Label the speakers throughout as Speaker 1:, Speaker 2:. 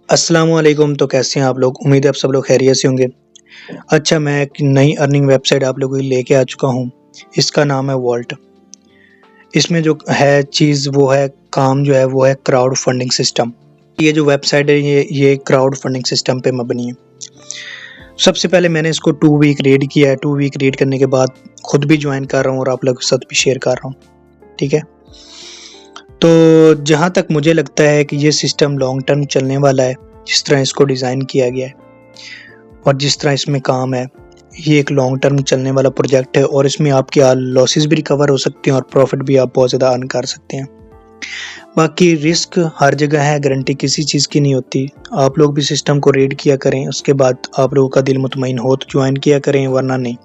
Speaker 1: अस्सलाम वालेकुम। तो कैसे हैं आप लोग? उम्मीद है आप सब लोग खैरियत से होंगे। अच्छा, मैं एक नई अर्निंग वेबसाइट आप लोगों के लिए लेके आ चुका हूँ। इसका नाम है वॉल्ट। इसमें जो है चीज़ वो है काम जो है वो है क्राउड फंडिंग सिस्टम। ये जो वेबसाइट है ये क्राउड फंडिंग सिस्टम पे मबनी है। सबसे पहले मैंने इसको 2 वीक रीड किया है। 2 वीक रीड करने के बाद खुद भी ज्वाइन कर रहा हूँ और आप लोगों के साथ भी शेयर कर रहा हूँ। ठीक है? तो जहाँ तक मुझे लगता है कि ये सिस्टम लॉन्ग टर्म चलने वाला है, जिस तरह इसको डिज़ाइन किया गया है और जिस तरह इसमें काम है, ये एक लॉन्ग टर्म चलने वाला प्रोजेक्ट है और इसमें आपके लॉसेस भी रिकवर हो सकते हैं और प्रॉफिट भी आप बहुत ज़्यादा अर्न कर सकते हैं। बाकी रिस्क हर जगह है, गारंटी किसी चीज़ की नहीं होती। आप लोग भी सिस्टम को रीड किया करें, उसके बाद आप लोगों का दिल मुतमईन हो तो ज्वाइन किया करें, वरना नहीं।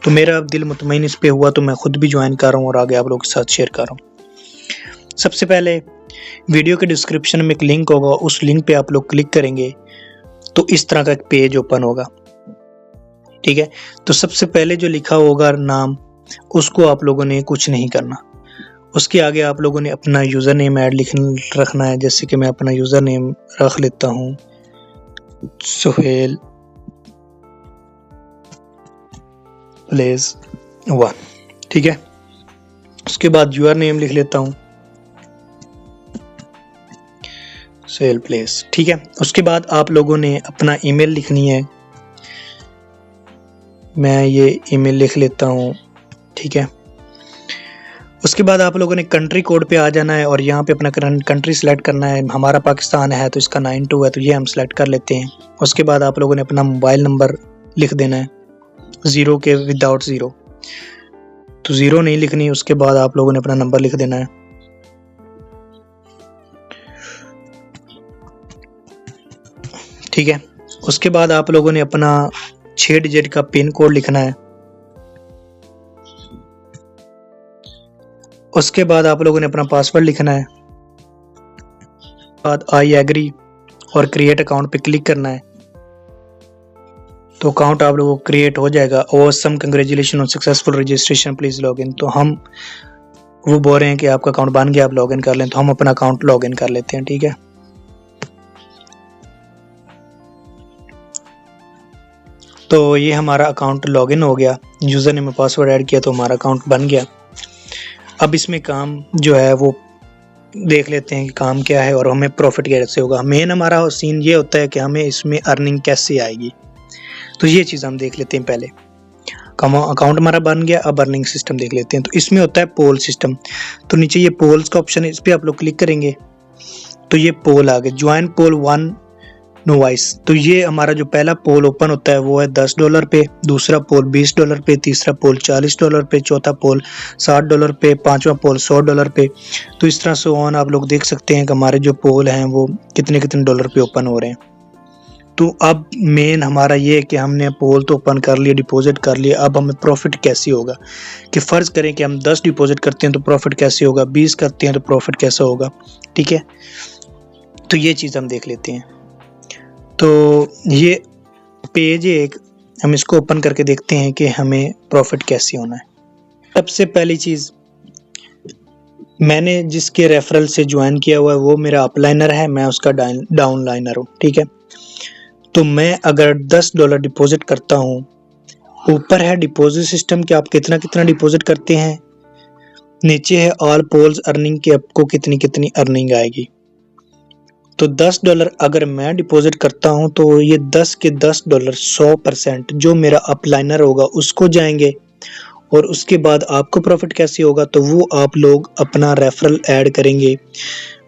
Speaker 1: तो मेरा दिल मुतमईन इस पे हुआ तो मैं खुद भी ज्वाइन कर रहा हूँ और आगे आप लोगों के साथ शेयर कर रहा हूँ। सबसे पहले वीडियो के डिस्क्रिप्शन में एक लिंक होगा, उस लिंक पे आप लोग क्लिक करेंगे तो इस तरह का एक पेज ओपन होगा। ठीक है? तो सबसे पहले जो लिखा होगा नाम, उसको आप लोगों ने कुछ नहीं करना। उसके आगे आप लोगों ने अपना यूज़र नेम रखना है। जैसे कि मैं अपना यूज़र नेम रख लेता हूँ सुहेल प्लेस 1। ठीक है? उसके बाद यूज़र नेम लिख लेता हूँ सुहेल प्लेस। ठीक है? उसके बाद आप लोगों ने अपना ईमेल लिखनी है। मैं ये ईमेल लिख लेता हूँ। ठीक है? उसके बाद आप लोगों ने कंट्री कोड पे आ जाना है और यहाँ पे अपना कंट्री सेलेक्ट करना है। हमारा पाकिस्तान है तो इसका 92 है, तो ये हम सेलेक्ट कर लेते हैं। उसके बाद आप लोगों ने अपना मोबाइल नंबर लिख देना है, 0 के विदाउट 0, तो 0 नहीं लिखनी। उसके बाद आप लोगों ने अपना नंबर लिख देना है। ठीक है? उसके बाद आप लोगों ने अपना 6 डिजिट का पिन कोड लिखना है। उसके बाद आप लोगों ने अपना पासवर्ड लिखना है। बाद आई एग्री और क्रिएट अकाउंट पे क्लिक करना है, तो अकाउंट आप लोगों को क्रिएट हो जाएगा। Awesome, congratulation on successful registration, please log in. तो हम वो बोल रहे हैं कि आपका अकाउंट बन गया, आप लॉग इन कर लें, तो हम अपना अकाउंट लॉग इन कर लेते हैं। ठीक है? तो ये हमारा अकाउंट लॉग इन हो गया, यूज़र ने पासवर्ड ऐड किया तो हमारा अकाउंट बन गया। अब इसमें काम जो है वो देख लेते हैं कि काम क्या है और हमें प्रॉफिट कैसे होगा। मेन हमारा सीन ये होता है कि हमें इसमें अर्निंग कैसे आएगी, तो ये चीज़ हम देख लेते हैं। पहले अकाउंट हमारा बन गया, अब अर्निंग सिस्टम देख लेते हैं। तो इसमें होता है पोल सिस्टम। तो नीचे ये पोल्स का ऑप्शन है, इस पर आप लोग क्लिक करेंगे तो ये पोल आ गए, ज्वाइन पोल 1 नोवाइस। तो ये हमारा जो पहला पोल ओपन होता है वो है $10 पे, दूसरा पोल $20 पे, तीसरा पोल $40 पे, चौथा पोल $60 पे, पांचवा पोल $100 पे। तो इस तरह से ऑन आप लोग देख सकते हैं कि हमारे जो पोल हैं वो कितने कितने डॉलर पे ओपन हो रहे हैं। तो अब मेन हमारा ये है कि हमने पोल तो ओपन कर लिया, डिपॉजिट कर लिया, अब हमें प्रॉफिट कैसे होगा। कि फ़र्ज़ करें कि हम 10 डिपॉजिट करते हैं तो प्रॉफिट कैसे होगा, 20 करते हैं तो प्रॉफिट कैसा होगा। ठीक है? तो ये चीज़ हम देख लेते हैं। तो ये पेज एक, हम इसको ओपन करके देखते हैं कि हमें प्रॉफिट कैसे होना है। सबसे पहली चीज़, मैंने जिसके रेफरल से ज्वाइन किया हुआ है वो मेरा अपलाइनर है, मैं उसका डाउनलाइनर हूँ। ठीक है? तो मैं अगर $10 डिपॉजिट करता हूँ, ऊपर है डिपॉजिट सिस्टम कि आप कितना कितना डिपॉजिट करते हैं, नीचे है ऑल पोल्स अर्निंग कि आपको कितनी कितनी अर्निंग आएगी। तो $10 अगर मैं डिपॉजिट करता हूं तो ये 10 के $10 100% जो मेरा अपलाइनर होगा उसको जाएंगे। और उसके बाद आपको प्रॉफिट कैसे होगा, तो वो आप लोग अपना रेफरल ऐड करेंगे।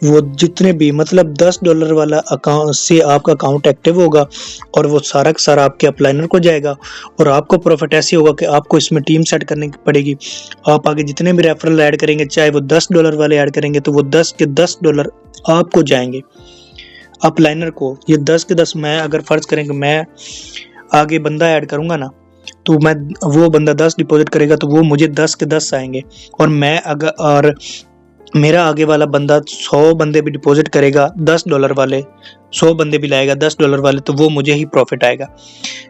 Speaker 1: वो जितने भी मतलब $10 वाला अकाउंट से आपका अकाउंट एक्टिव होगा और वो सारा का सारा आपके अपलाइनर को जाएगा और आपको प्रॉफिट ऐसे होगा कि आपको इसमें टीम सेट करनी पड़ेगी। आप आगे जितने भी रेफरल ऐड करेंगे, चाहे वो $10 वाले ऐड करेंगे, तो वो 10 के $10 आपको जाएंगे अपलाइनर को। ये 10 के 10 मैं अगर फ़र्ज़ करें कि मैं आगे बंदा ऐड करूँगा ना, तो मैं वो बंदा 10 डिपॉजिट करेगा तो वो मुझे 10 के 10 आएंगे। और मैं अगर और मेरा आगे वाला बंदा 100 बंदे भी डिपॉजिट करेगा, $10 वाले 100 बंदे भी लाएगा $10 वाले, तो वो मुझे ही प्रॉफिट आएगा।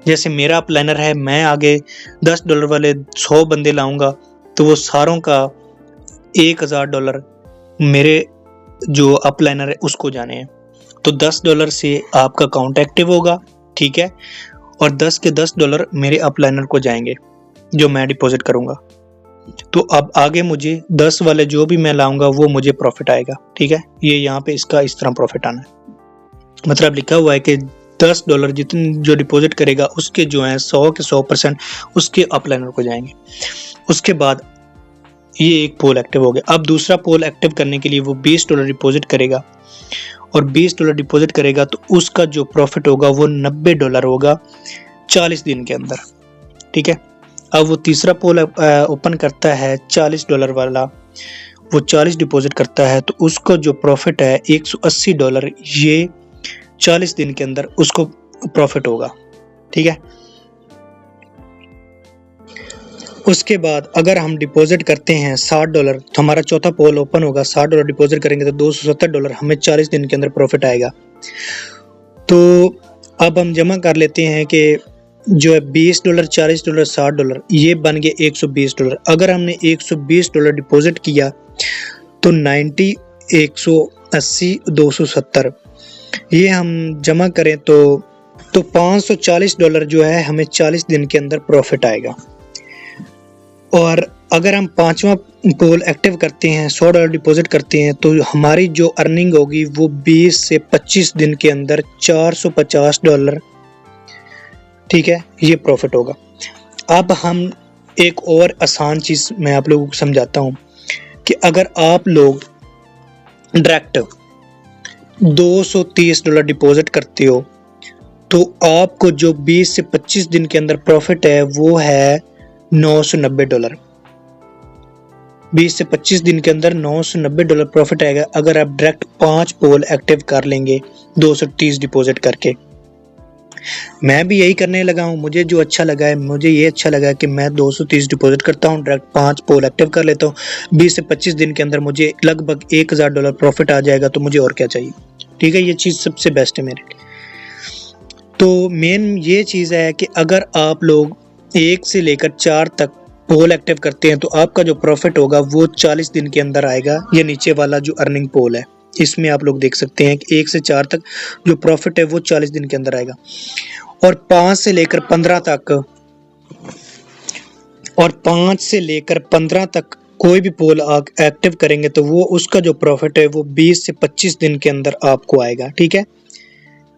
Speaker 1: जैसे मेरा अपलाइनर है, मैं आगे $10 वाले 100 बंदे लाऊंगा तो वो सारों का $1000 मेरे जो अपलाइनर है उसको जाने हैं। तो $10 से आपका अकाउंट एक्टिव होगा, ठीक है, और 10 के $10 मेरे अपलाइनर को जाएंगे जो मैं डिपॉजिट करूंगा। तो अब आगे मुझे 10 वाले जो भी मैं लाऊंगा वो मुझे प्रॉफिट आएगा, ठीक है। ये यहाँ पे इसका इस तरह प्रॉफिट आना है। मतलब लिखा हुआ है कि $10 जितने जो डिपॉजिट करेगा उसके जो है 100 के 100% उसके अपलाइनर को जाएंगे। उसके बाद ये एक पोल एक्टिव हो गया। अब दूसरा पोल एक्टिव करने के लिए वो $20 डिपॉजिट करेगा, और $20 डिपॉजिट करेगा तो उसका जो प्रॉफिट होगा वो $90 होगा 40 दिन के अंदर, ठीक है। अब वो तीसरा पोल ओपन करता है $40 वाला, वो 40 डिपॉजिट करता है तो उसको जो प्रॉफिट है $180 ये 40 दिन के अंदर उसको प्रॉफिट होगा, ठीक है। उसके बाद अगर हम डिपॉजिट करते हैं $60 तो हमारा चौथा पोल ओपन होगा। $60 डिपॉजिट करेंगे तो $270 हमें 40 दिन के अंदर प्रॉफिट आएगा। तो अब हम जमा कर लेते हैं कि जो है $20, $40, $60 ये बन गए $120। अगर हमने $120 डिपॉजिट किया तो 90, 180, 270 ये हम जमा करें तो $540 जो है हमें 40 दिन के अंदर प्रॉफिट आएगा। और अगर हम पांचवा पोल एक्टिव करते हैं, $100 डिपॉजिट करते हैं तो हमारी जो अर्निंग होगी वो 20 से 25 दिन के अंदर $450, ठीक है, ये प्रॉफिट होगा। अब हम एक और आसान चीज़ मैं आप लोगों को समझाता हूँ कि अगर आप लोग डायरेक्ट $230 डिपॉजिट करते हो तो आपको जो 20 से 25 दिन के अंदर प्रॉफिट है वो है $990। 20 से 25 दिन के अंदर $990 प्रॉफिट आएगा अगर आप डायरेक्ट 5 पोल एक्टिव कर लेंगे 230 डिपॉजिट करके। मैं भी यही करने लगा हूँ, मुझे जो अच्छा लगा है, मुझे ये अच्छा लगा कि मैं 230 डिपॉजिट करता हूँ, डायरेक्ट 5 पोल एक्टिव कर लेता हूँ। 20 से 25 दिन के अंदर मुझे लगभग $1000 प्रॉफिट आ जाएगा, तो मुझे और क्या चाहिए, ठीक है। ये चीज़ सबसे बेस्ट है मेरे लिए। तो मेन ये चीज़ है कि अगर आप लोग 1 से लेकर 4 तक पोल एक्टिव करते हैं तो आपका जो प्रॉफिट होगा वो 40 दिन के अंदर आएगा। ये नीचे वाला जो अर्निंग पोल है इसमें आप लोग देख सकते हैं कि 1 से 4 तक जो प्रॉफिट है वो 40 दिन के अंदर आएगा। और 5 से लेकर 15 तक कोई भी पोल एक्टिव करेंगे तो वो उसका जो प्रॉफिट है वो 20 से 25 दिन के अंदर आपको आएगा, ठीक है।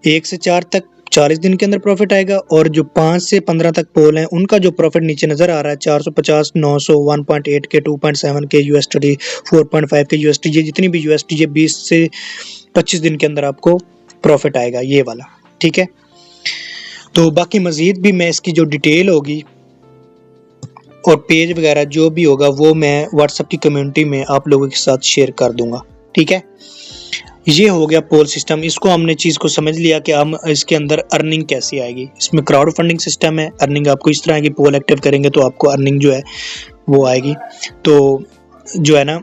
Speaker 1: 1 से 4 तक 40 दिन के अंदर प्रॉफिट आएगा, और जो 5 से 15 तक पोल हैं उनका जो प्रॉफिट नीचे नजर आ रहा है 450, 900, 1.8 के, 2.7 के USD, 4.5 के USD, ये जितनी भी USD ये 20 से 25 दिन के अंदर आपको प्रॉफिट आएगा, ये वाला, ठीक है। तो बाकी मजीद भी मैं इसकी जो डिटेल होगी और पेज वगैरह जो भी होगा वो मैं व्हाट्सएप की कम्युनिटी में आप लोगों के साथ शेयर कर दूंगा, ठीक है। ये हो गया पोल सिस्टम। इसको हमने चीज़ को समझ लिया कि हम इसके अंदर अर्निंग कैसे आएगी। इसमें क्राउड फंडिंग सिस्टम है, अर्निंग आपको इस तरह की पोल एक्टिव करेंगे तो आपको अर्निंग जो है वो आएगी। तो जो है ना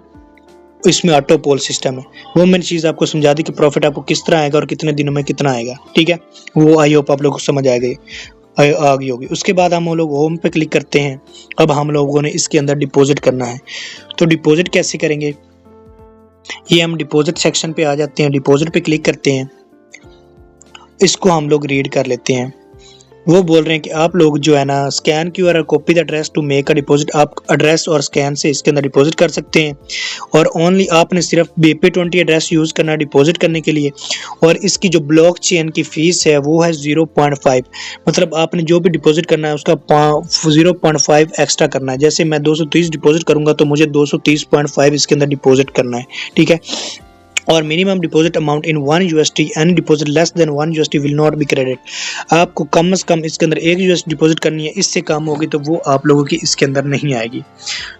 Speaker 1: इसमें ऑटो पोल सिस्टम है, वो मैंने चीज़ आपको समझा दी कि प्रॉफिट आपको किस तरह आएगा और कितने दिनों में कितना आएगा, ठीक है। वो आई होप आप लोगों को समझ आ गई होगी। उसके बाद हम लोग होम पे क्लिक करते हैं। अब हम लोगों ने इसके अंदर डिपॉजिट करना है, तो डिपॉजिट कैसे करेंगे, ये हम डिपॉजिट सेक्शन पे आ जाते हैं, डिपॉजिट पे क्लिक करते हैं। इसको हम लोग रीड कर लेते हैं। वो बोल रहे हैं कि आप लोग जो है ना स्कैन QR और copy the address to make a deposit, आप एड्रेस और स्कैन से इसके अंदर डिपॉजिट कर सकते हैं। और ओनली आपने सिर्फ BP20 एड्रेस यूज़ करना है डिपॉजिट करने के लिए। और इसकी जो ब्लॉक चेन की फ़ीस है वो है 0.5, मतलब आपने जो भी डिपॉजिट करना है उसका 0.5 एक्स्ट्रा करना है। जैसे मैं 230 डिपॉजिट करूँगा तो मुझे 230.5 इसके अंदर डिपॉजिट करना है, ठीक है। और minimum deposit amount in $1 and deposit less than $1 will not be credit. आपको कम से कम इसके अंदर $1 डिपॉजिट करनी है, इससे कम होगी तो वो आप लोगों की इसके अंदर नहीं आएगी।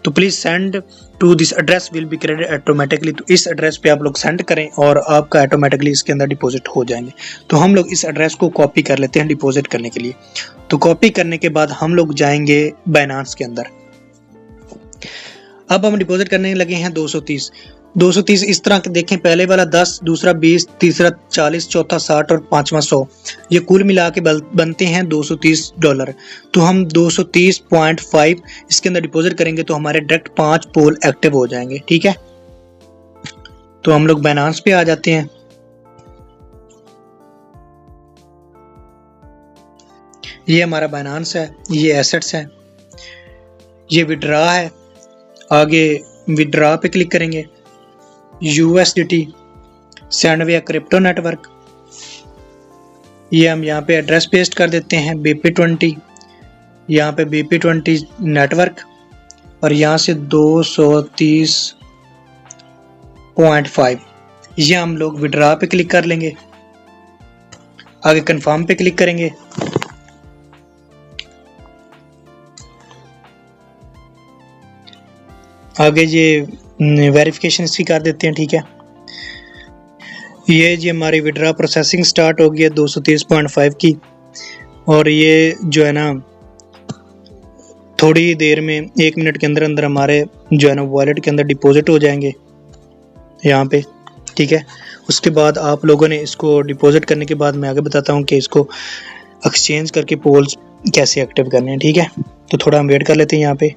Speaker 1: तो please send to this address will be credit automatically, तो इस एड्रेस पे आप लोग सेंड करें और आपका ऑटोमेटिकली इसके अंदर डिपॉजिट हो जाएंगे। तो हम लोग इस एड्रेस को कॉपी कर लेते हैं डिपॉजिट करने के लिए। तो कॉपी करने के बाद हम लोग जाएंगे बाइनेंस के अंदर। अब हम डिपॉजिट करने लगे हैं 230 इस तरह के देखें, पहले वाला 10, दूसरा 20, तीसरा 40, चौथा 60 और पांचवा 100, ये कुल मिला के बनते हैं $230। तो हम 230.5 इसके अंदर डिपॉजिट करेंगे तो हमारे डायरेक्ट 5 पोल एक्टिव हो जाएंगे, ठीक है। तो हम लोग बाइनेंस पे आ जाते हैं। ये हमारा बाइनांस है, ये एसेट्स है, ये विड्रा है। आगे विड्रा पे क्लिक करेंगे, USDT सेंड विया क्रिप्टो नेटवर्क। ये हम यहाँ पे एड्रेस पेस्ट कर देते हैं BP20, यहाँ पे BP20 नेटवर्क, और यहाँ से 230.5 ये हम लोग विड्रा पे क्लिक कर लेंगे। आगे कंफर्म पे क्लिक करेंगे। आगे ये वेरिफिकेशन इसकी कर देते हैं, ठीक है। ये जी हमारी विड्रा प्रोसेसिंग स्टार्ट हो गई है 230.5 की, और ये जो है ना थोड़ी देर में 1 मिनट के अंदर अंदर हमारे जो है ना वॉलेट के अंदर डिपॉजिट हो जाएंगे यहाँ पे, ठीक है। उसके बाद आप लोगों ने इसको डिपॉजिट करने के बाद मैं आगे बताता हूँ कि इसको एक्सचेंज करके पोल्स कैसे एक्टिव करने हैं, ठीक है। तो थोड़ा हम वेट कर लेते हैं यहाँ पे।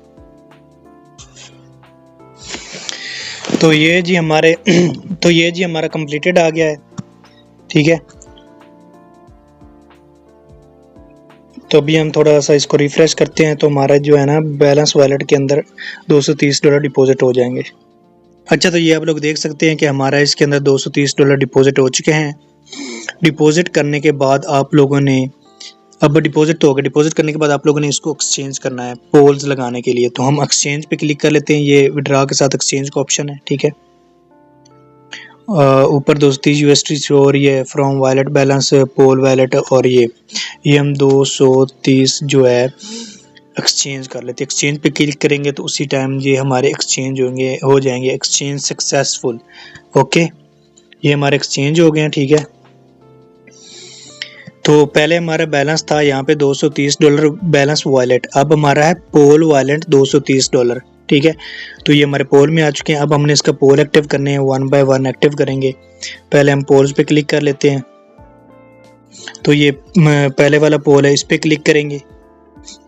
Speaker 1: तो ये जी हमारा कंप्लीटेड आ गया है, ठीक है। तो अभी हम थोड़ा सा इसको रिफ्रेश करते हैं, तो हमारा जो है ना बैलेंस वॉलेट के अंदर $230 डिपॉजिट हो जाएंगे। अच्छा, तो ये आप लोग देख सकते हैं कि हमारा इसके अंदर $230 डिपॉजिट हो चुके हैं। डिपॉजिट करने के बाद आप लोगों ने, अब डिपॉजिट तो हो गया, डिपॉजिट करने के बाद आप लोगों ने इसको एक्सचेंज करना है पोल्स लगाने के लिए। तो हम एक्सचेंज पे क्लिक कर लेते हैं, ये विड्रा के साथ एक्सचेंज का ऑप्शन है, ठीक है। ऊपर 230 USDT और ये from wallet balance pool wallet, और ये हम 230 जो है एक्सचेंज कर लेते हैं। एक्सचेंज पे क्लिक करेंगे तो उसी टाइम ये हमारे एक्सचेंज हो जाएंगे, एक्सचेंज सक्सेसफुल। ओके, ये हमारे एक्सचेंज हो गए हैं, ठीक है। तो पहले हमारा बैलेंस था यहाँ पे $230 बैलेंस वॉलेट, अब हमारा है पोल वॉलेट $230, ठीक है। तो ये हमारे पोल में आ चुके हैं। अब हमने इसका पोल एक्टिव करने हैं, 1 बाय 1 एक्टिव करेंगे। पहले हम पोल्स पे क्लिक कर लेते हैं। तो ये पहले वाला पोल है, इस पे क्लिक करेंगे।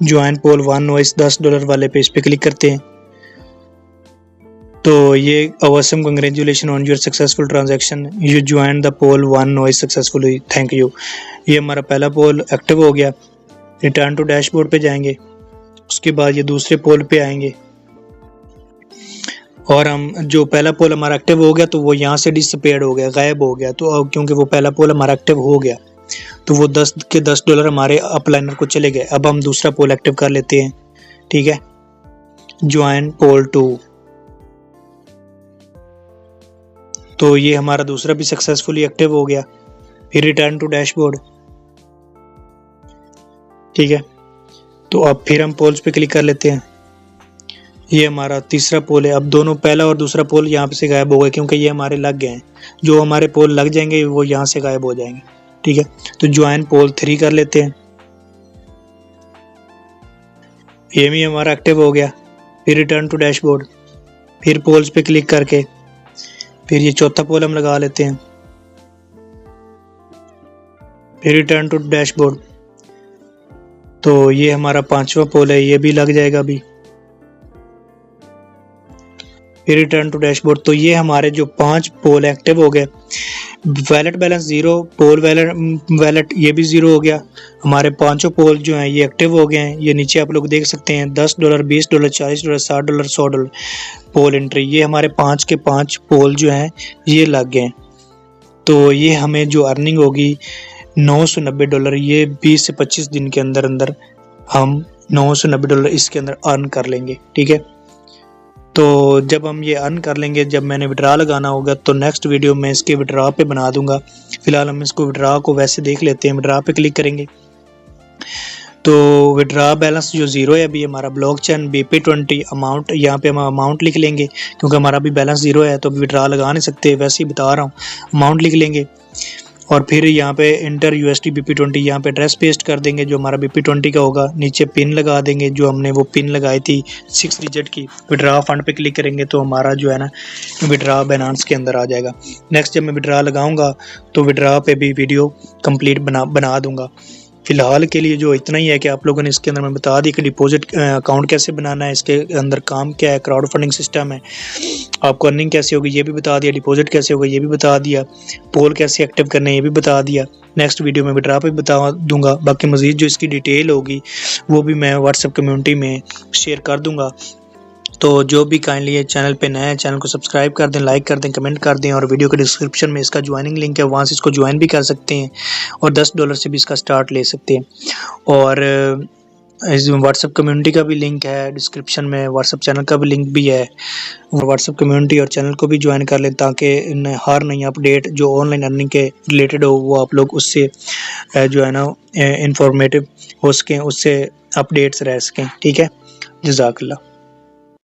Speaker 1: ज्वाइन पोल 1 नॉइस $10 वाले पे इस पे क्लिक करते हैं। तो ये awesome congratulation on your successful transaction, you join the pool 1 noise successfully, thank you. ये हमारा पहला पोल एक्टिव हो गया। रिटर्न टू डैशबोर्ड पे जाएंगे, उसके बाद ये दूसरे पोल पे आएंगे, और हम जो पहला पोल हमारा एक्टिव हो गया तो वो यहाँ से डिसअपीयर्ड हो गया, गायब हो गया। तो अब क्योंकि वो पहला पोल हमारा एक्टिव हो गया तो वो $10 हमारे अपलाइनर को चले गए। अब हम दूसरा पोल एक्टिव कर लेते हैं, ठीक है। ज्वाइन पोल 2, तो ये हमारा दूसरा भी सक्सेसफुली एक्टिव हो गया। फिर रिटर्न टू डैशबोर्ड, ठीक है। तो अब फिर हम पोल्स पे क्लिक कर लेते हैं। ये हमारा तीसरा पोल है। अब दोनों पहला और दूसरा पोल यहाँ से गायब हो गए क्योंकि ये हमारे लग गए हैं। जो हमारे पोल लग जाएंगे वो यहाँ से गायब हो जाएंगे, ठीक है। तो ज्वाइन पोल 3 कर लेते हैं, ये भी हमारा एक्टिव हो गया। फिर रिटर्न टू डैशबोर्ड, फिर पोल्स पे क्लिक करके फिर ये चौथा पोल हम लगा लेते हैं, फिर रिटर्न टू डैशबोर्ड। तो ये हमारा 5वां पोल है, ये भी लग जाएगा अभी। फिर रिटर्न टू डैशबोर्ड। तो ये हमारे जो 5 पोल एक्टिव हो गए। वैलेट बैलेंस 0, पोल वैलेट ये भी 0 हो गया। हमारे 5 पोल जो हैं ये एक्टिव हो गए हैं। ये नीचे आप लोग देख सकते हैं $10, $20, $40, $60, $100 पोल एंट्री। ये हमारे 5 के 5 पोल जो हैं ये लग गए। तो ये हमें जो अर्निंग होगी $990, ये 20 से 25 दिन के अंदर अंदर हम $990 इसके अंदर अर्न कर लेंगे, ठीक है। तो जब हम ये अर्न कर लेंगे, जब मैंने विड्रा लगाना होगा तो नेक्स्ट वीडियो में इसके विड्रा पे बना दूंगा। फिलहाल हम इसको विड्रा को वैसे देख लेते हैं। विड्रा पे क्लिक करेंगे तो विड्रा बैलेंस जो 0 है अभी हमारा ब्लॉकचेन BP20 अमाउंट, यहाँ पे हम अमाउंट लिख लेंगे क्योंकि हमारा अभी बैलेंस 0 है तो विड्रा लगा नहीं सकते, वैसे ही बता रहा हूँ। अमाउंट लिख लेंगे और फिर यहाँ पे इंटर USD BP20, यहाँ पे एड्रेस पेस्ट कर देंगे जो हमारा BP20 का होगा। नीचे पिन लगा देंगे, जो हमने वो पिन लगाई थी 6 डिजिट की। विड्रा फंड पे क्लिक करेंगे तो हमारा जो है ना विड्रा बाइनेंस के अंदर आ जाएगा। नेक्स्ट जब मैं विड्रा लगाऊंगा तो विड्रा पे भी वीडियो कंप्लीट बना दूंगा। फ़िलहाल के लिए जो इतना ही है कि आप लोगों ने इसके अंदर मैं बता दी कि डिपॉजिट अकाउंट कैसे बनाना है, इसके अंदर काम क्या है, क्राउड फंडिंग सिस्टम है, आपको अर्निंग कैसे होगी ये भी बता दिया, डिपॉजिट कैसे होगा ये भी बता दिया, पोल कैसे एक्टिव करना है ये भी बता दिया। नेक्स्ट वीडियो में विड्रॉ पे बता दूंगा। बाकी मज़ीद जो इसकी डिटेल होगी वो भी मैं व्हाट्सएप कम्युनिटी में शेयर कर दूंगा। तो जो भी काइंडली ये चैनल पे नया है, चैनल को सब्सक्राइब कर दें, लाइक कर दें, कमेंट कर दें, और वीडियो के डिस्क्रिप्शन में इसका ज्वाइनिंग लिंक है, वहाँ से इसको ज्वाइन भी कर सकते हैं और $10 से भी इसका स्टार्ट ले सकते हैं। और इस व्हाट्सएप कम्युनिटी का भी लिंक है डिस्क्रिप्शन में, व्हाट्सएप चैनल का भी लिंक भी है। व्हाट्सएप कम्युनिटी और चैनल को भी ज्वाइन कर लें ताकि हर नई अपडेट जो ऑनलाइन अर्निंग के रिलेटेड हो वो आप लोग उससे जो है ना इंफॉर्मेटिव हो सकें, उससे अपडेट्स रह सकें। ठीक है, जज़ाकल्लाह।